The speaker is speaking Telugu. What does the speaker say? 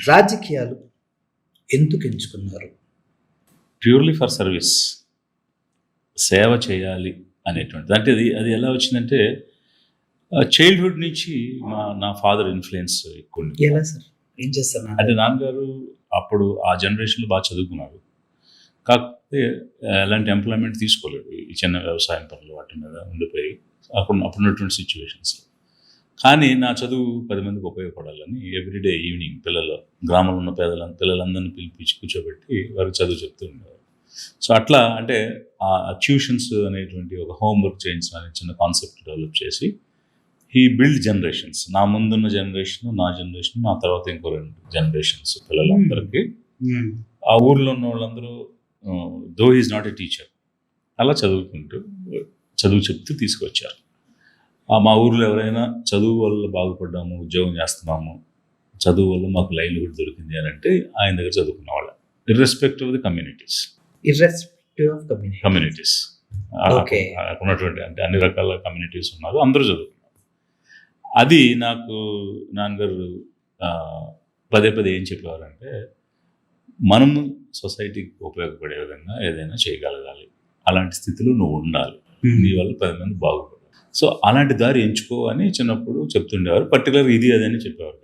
రాజకీయాలు ఎందుకు ఎంచుకున్నారు? ప్యూర్లీ ఫర్ సర్వీస్, సేవ చేయాలి అనేటువంటిది. అంటే అది ఎలా వచ్చిందంటే చైల్డ్హుడ్ నుంచి నా ఫాదర్ ఇన్ఫ్లుయెన్స్ ఎక్కువ ఉంది. ఎలా సార్? ఏం చేస్తారు? అంటే నాన్నగారు అప్పుడు ఆ జనరేషన్లో బాగా చదువుకున్నారు, కాకపోతే ఎలాంటి ఎంప్లాయ్మెంట్ తీసుకోలేదు. ఈ చిన్న వ్యవసాయం పనులు వాటి మీద ఉండిపోయి అప్పుడున్నటువంటి సిచ్యువేషన్స్లో. కానీ నా చదువు 10 మందికి ఉపయోగపడాలని ఎవ్రీడే ఈవినింగ్ గ్రామంలో ఉన్న పిల్లలందరినీ పిలిపించి కూర్చోబెట్టి వారికి చదువు చెప్తూ ఉండేవారు. సో అట్లా అంటే ఆ ట్యూషన్స్ అనేటువంటి ఒక హోంవర్క్ చేయించడం అనే చిన్న కాన్సెప్ట్ డెవలప్ చేసి హీ బిల్డ్ జనరేషన్స్. నా ముందున్న జనరేషన్, నా జనరేషన్, నా తర్వాత ఇంకో 2 జనరేషన్స్ పిల్లలందరికీ ఆ ఊర్లో ఉన్న వాళ్ళందరూ though is not a teacher అలా చదువు చెప్తూ తీసుకొచ్చారు. మా ఊర్లో ఎవరైనా చదువు వల్ల బాగుపడ్డాము, ఉద్యోగం చేస్తున్నాము, చదువు వల్ల మాకు లైవ్లీహుడ్ దొరికింది అని అంటే ఆయన దగ్గర చదువుకున్న వాళ్ళ, ఇర్రెస్పెక్టివ్ ఆఫ్ ది కమ్యూనిటీస్. ఉన్నటువంటి అంటే అన్ని రకాల కమ్యూనిటీస్ ఉన్నారు, అందరూ చదువుకున్నారు. అది నాకు నాన్నగారు పదే ఏం చెప్పేవారంటే, మనం సొసైటీకి ఉపయోగపడే విధంగా ఏదైనా చేయగలగాలి, అలాంటి స్థితిలో నువ్వు ఉండాలి, నీ వల్ల 10 మంది బాగుపడాలి. సో అలాంటి దారి ఎంచుకో అని చిన్నప్పుడు చెప్తుండేవారు. పర్టికులర్ ఇది అదని చెప్పేవారు.